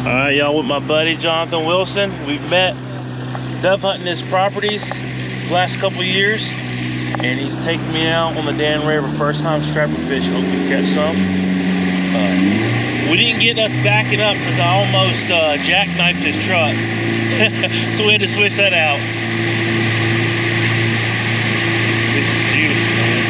Alright, y'all, with my buddy Jonathan Wilson. We've met dove hunting his properties the last couple years, and he's taking me out on the Dan River, first time strapping fish. Hope we catch some. We didn't get us backing up because I almost jackknifed his truck. So we had to switch that out. This is beautiful, man.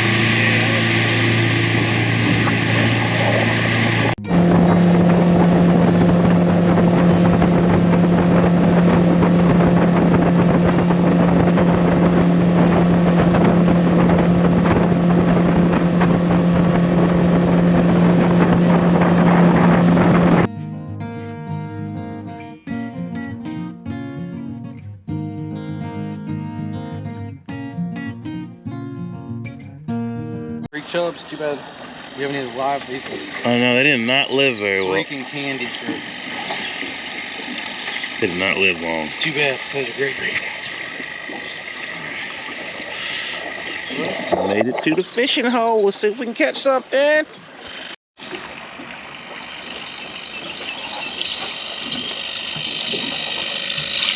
Chubs, too bad you haven't even live recently. Oh no, they did not live very well. Freaking candy shrimp. They did not live long. Too bad, those are great. Made it to the fishing hole. Let's see if we can catch something.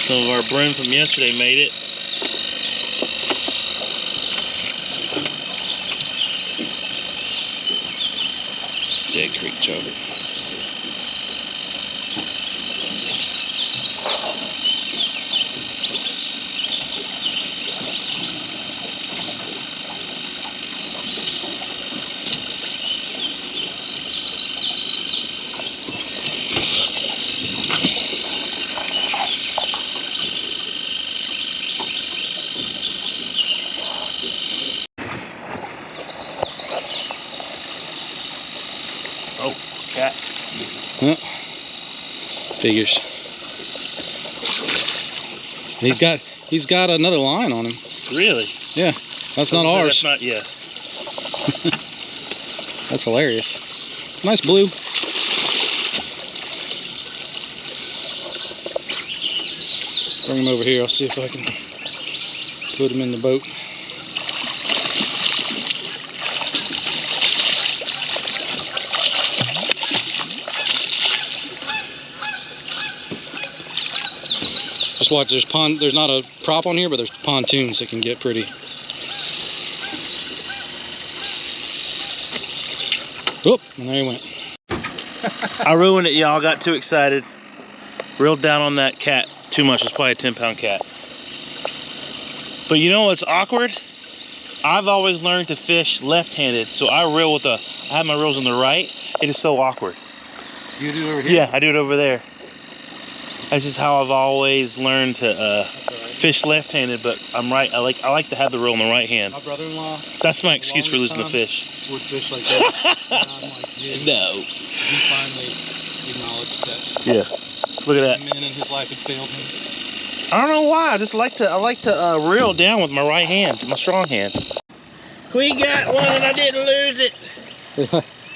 Some of our bream from yesterday made it. Dead creek chubber. Oh, cat. Huh. Figures. He's got another line on him. Really? Yeah. That's not ours. That's not, yeah. That's hilarious. Nice blue. Bring him over here. I'll see if I can put him in the boat. Just watch, there's not a prop on here, but there's pontoons that can get pretty. Oop, and there he went. I ruined it, y'all. Got too excited. Reeled down on that cat too much. It's probably a 10-pound cat. But you know what's awkward? I've always learned to fish left-handed, so I have my reels on the right. It is so awkward. You do it over here? Yeah, I do it over there. That's just how I've always learned to fish left-handed, but I'm right. I like to have the reel in the right hand. My brother-in-law. That's my excuse for losing the fish. Would fish like this. I'm like, dude, no. He finally acknowledged that. Yeah. Look at that. Men in his life had failed him. I don't know why. I like to reel down with my right hand, my strong hand. We got one and I didn't lose it.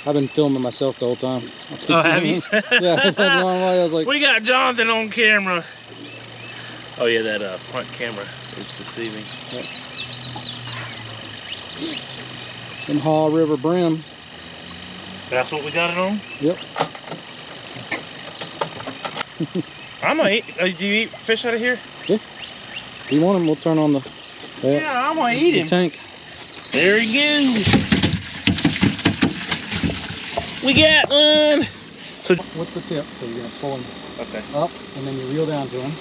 I've been filming myself the whole time. Oh, have you? Yeah, I went a long way. I was like, we got Jonathan on camera. Oh yeah, that front camera is deceiving. Yep. In Haw River Brim. That's what we got it on? Yep. I'm gonna eat. Do you eat fish out of here? Yeah. If you want him, we'll turn on the yeah, I'm gonna eat him. Tank. There he goes. We got one. So what's the tip? So you're gonna pull him up, and then you reel down to him.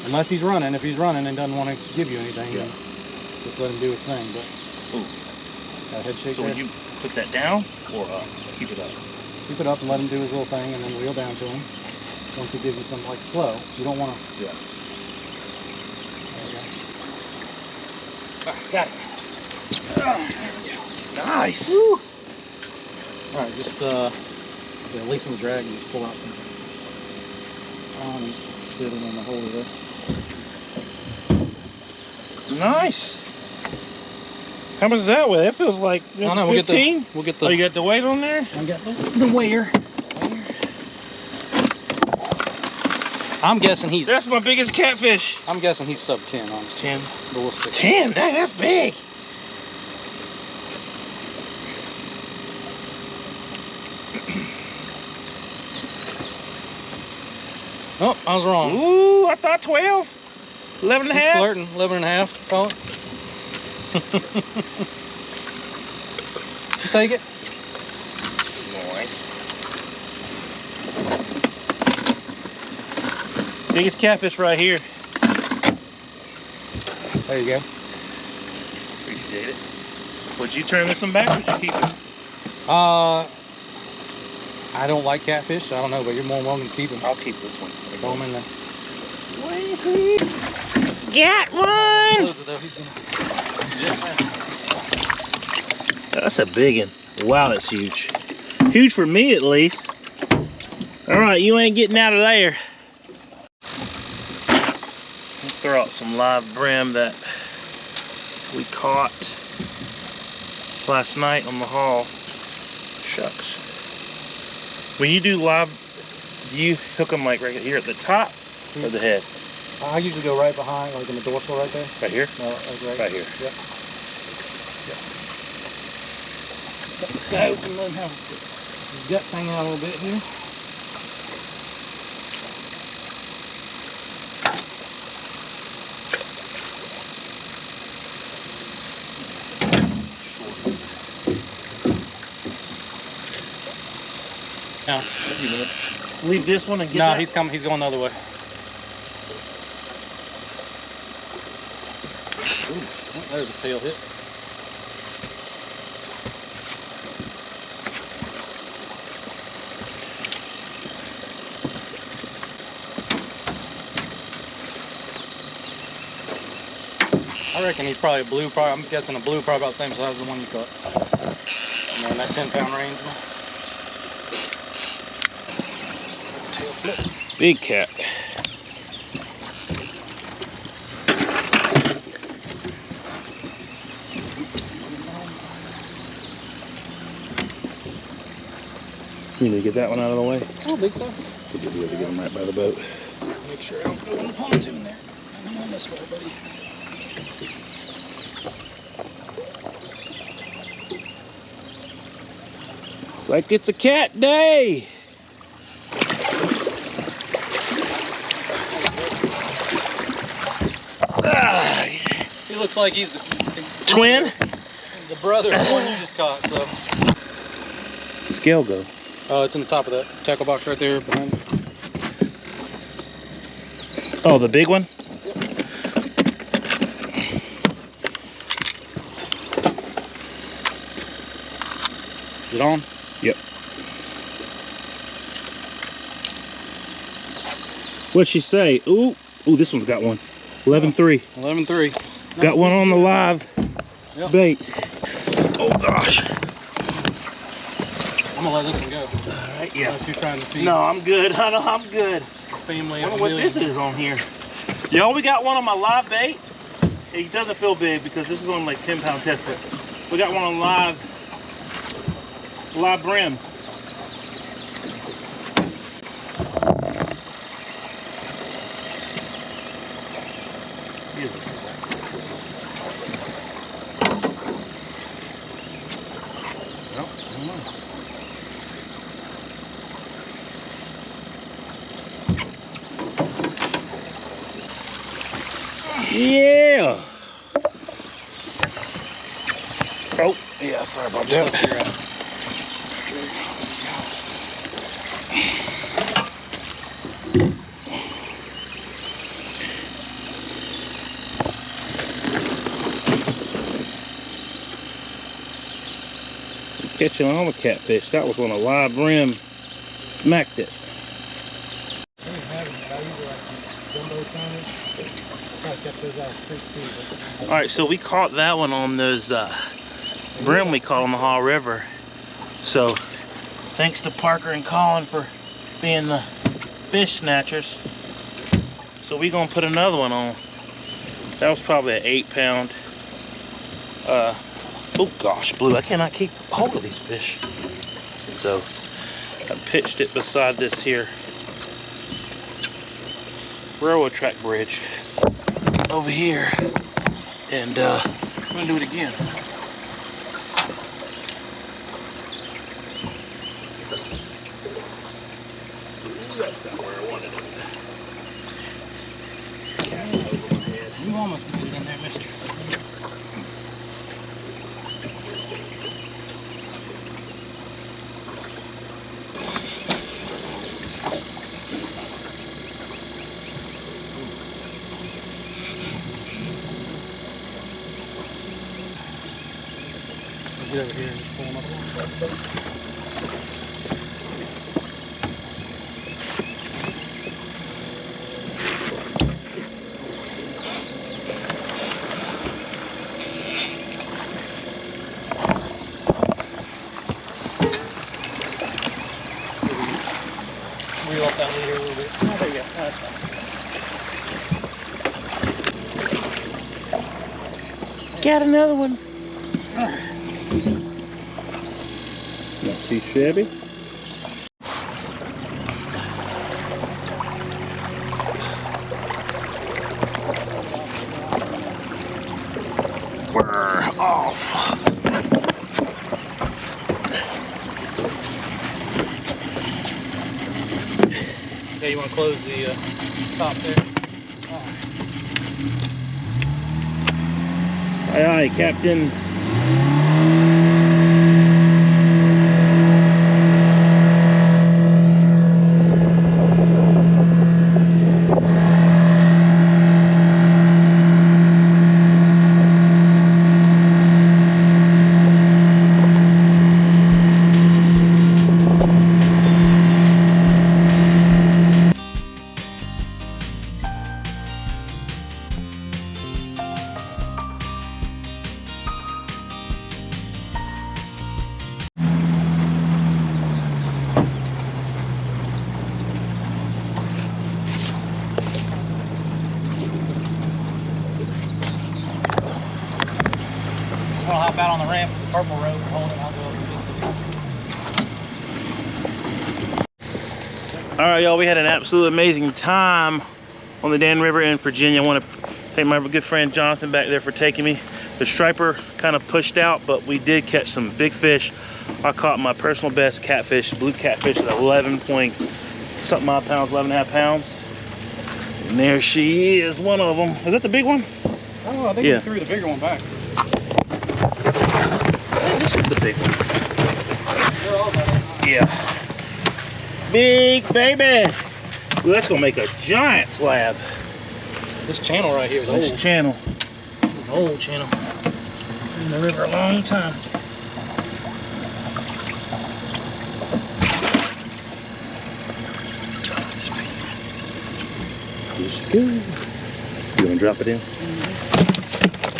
Unless he's running. If he's running and doesn't want to give you anything, then just let him do his thing. But got a head shake. So when you put that down, or keep it up? Keep it up and let him do his little thing, and then reel down to him. Once he gives you something like slow, you don't want to. Yeah. There you go. Got it. Nice. Woo. All right, just releasing the drag and just pull out some. He's sitting in the holder there. Nice. How much is that weigh? It feels like 15. We'll get the. Oh, you got the weight on there? I got the weigher. I'm guessing he's. That's my biggest catfish. I'm guessing he's sub 10 on 10. But we'll see. 10? That's big. Oh, I was wrong. Ooh, I thought 12. 11 and a He's half. flirting. 11 and a half, call it. You take it. Nice. Biggest catfish right here. There you go. Appreciate it. Would you turn this one back or would you keep it? I don't like catfish, so I don't know, but you're more than welcome to keep them. I'll keep this one. Throw them in there. Got one! Close it though, he's gonna jump in. That's a big one. Wow, that's huge. Huge for me at least. All right, you ain't getting out of there. Let's throw out some live brim that we caught last night on the haul. Shucks. When you do live, do you hook them like right here at the top or the head? I usually go right behind, like in the dorsal right there. Right here? No, like Right here. Yep. Got this guy open, let him have his guts hanging out a little bit here. Now, Leave this one and get no, that. he's coming. He's going the other way. Ooh, there's a tail hit. I reckon he's probably a blue. I'm guessing a blue, probably about the same size as the one you caught. You know, in that 10-pound range. Tail flip. Big cat. You need to get that one out of the way. I don't think so. Could you be able to get him right by the boat? Make sure I don't go in the pontoon there. I'm on this way, buddy. It's like it's a cat day. He looks like he's the Twin? The brother of the one you just caught, so. Scale go. Oh, it's in the top of that tackle box right there behind. Oh, the big one? Yep. Is it on? Yep. What'd she say? Ooh, this one's got one. 11-3. 11-3. Got one on the live bait. Oh gosh. I'm gonna let this one go. Alright, yeah. Unless you're trying to feed. No, I'm good. I know I'm good. Family I of wonder what this is on here. Y'all, we got one on my live bait. It doesn't feel big because this is on like 10-pound test, but we got one on live brim. Yeah. Oh, yeah, sorry about that. Catching all the catfish. That was on a live brim. Smacked it. All right, so we caught that one on those brim we caught on the Haw River. So thanks to Parker and Colin for being the fish snatchers. So we gonna put another one on. That was probably an 8-pound. Oh gosh, Blue, I cannot keep hold of these fish. So I pitched it beside this here railroad track bridge over here, and I'm gonna do it again. Ooh, that's not where I wanted it. You almost made it in there, mister. Get over here and just pull them up. Reel up that leader a little bit. Oh, there you go. Oh, that's fine. Got another one. Not too shabby. We're off. Okay, you want to close the top there? Aye, aye, Captain. Just want to hop out on the ramp with the purple rope and hold it. I'll go over and get All right, y'all, we had an absolute amazing time on the Dan River in Virginia. I want to thank my good friend Jonathan back there for taking me. The striper kind of pushed out, but we did catch some big fish. I caught my personal best catfish, blue catfish at 11 point something odd pounds, 11 and a half pounds. And there she is, one of them. Is that the big one? Oh, I think we threw the bigger one back. This is the big one. They're all better. Yeah. Big baby. Ooh, that's gonna make a giant slab. This channel right here is old. This channel. An old channel. Been in the river a long time. Here she goes. You wanna drop it in?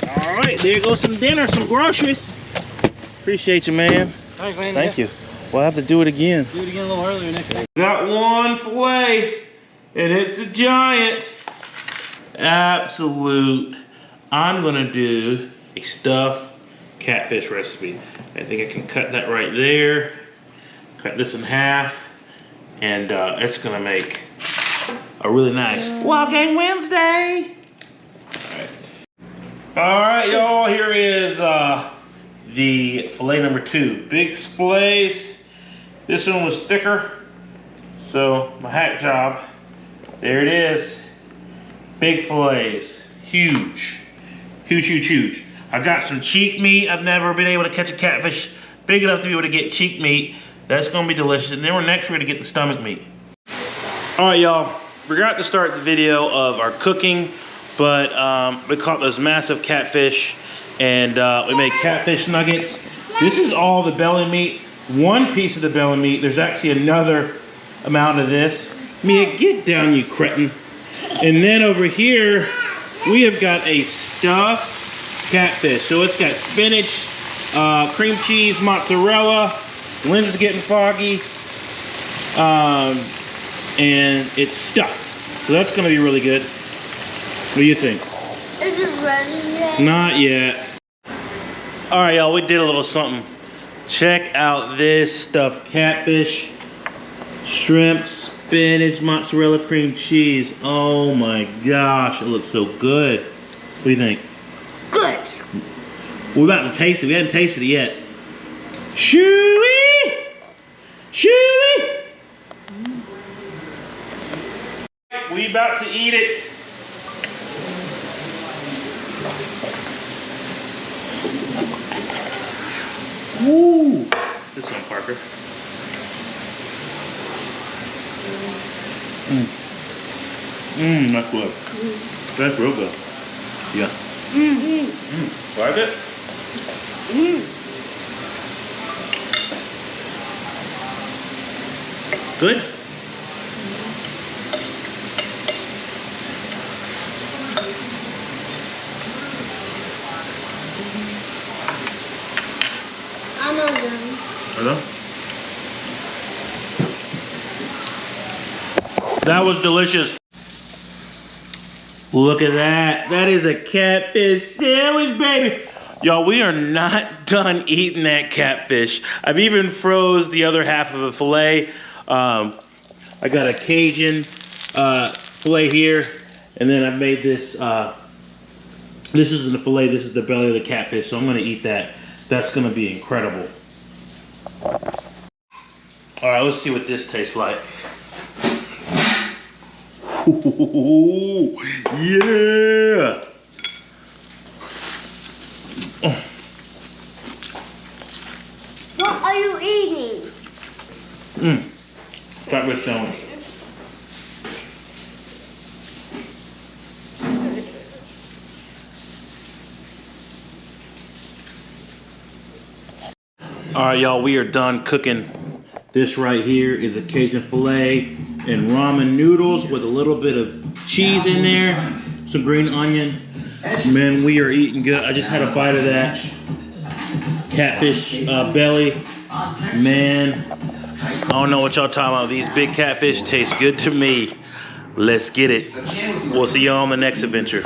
All right, there goes some dinner, some groceries. Appreciate you, man. Thanks, man. Thank you. We'll have to do it again. Do it again a little earlier next time. Got one fillet, and it's a giant. Absolute. I'm gonna do a stuffed catfish recipe. I think I can cut that right there. Cut this in half, and it's gonna make a really nice Wild Game Wednesday. All right, y'all. Here is the fillet number 2. Big fillets. This one was thicker, so my hack job. There it is. Big fillets, huge, huge, huge, huge. I got some cheek meat. I've never been able to catch a catfish big enough to be able to get cheek meat. That's gonna be delicious. And then we're gonna get the stomach meat. All right, y'all. Forgot to start the video of our cooking, but we caught those massive catfish, and we made catfish nuggets. This is all the belly meat. One piece of the belly meat. There's actually another amount of this. Mia, get down, you cretin. And then over here, we have got a stuffed catfish. So it's got spinach, cream cheese, mozzarella. Lynn's is getting foggy. And it's stuffed. So that's gonna be really good. What do you think? Is it ready yet? Not yet. All right, y'all, we did a little something. Check out this stuffed catfish, shrimp, spinach, mozzarella, cream cheese. Oh my gosh, it looks so good. What do you think? Good. We're about to taste it. We haven't tasted it yet. Chewy! Chewy! We about to eat it. Woo! This one, Parker. That's good. That's real good. Yeah. Like it? Good? I'm all done. Hello? That was delicious. Look at that. That is a catfish sandwich, baby. Y'all, we are not done eating that catfish. I've even froze the other half of a fillet. I got a Cajun fillet here, and then I've made this. This isn't the fillet, this is the belly of the catfish, so I'm gonna eat that. That's gonna be incredible. All right, let's see what this tastes like. Ooh, yeah! What are you eating? Catfish sandwich. All right, y'all, we are done cooking. This right here is a Cajun filet and ramen noodles with a little bit of cheese in there, some green onion. Man, we are eating good. I just had a bite of that catfish belly. Man, I don't know what y'all talking about. These big catfish taste good to me. Let's get it. We'll see y'all on the next adventure.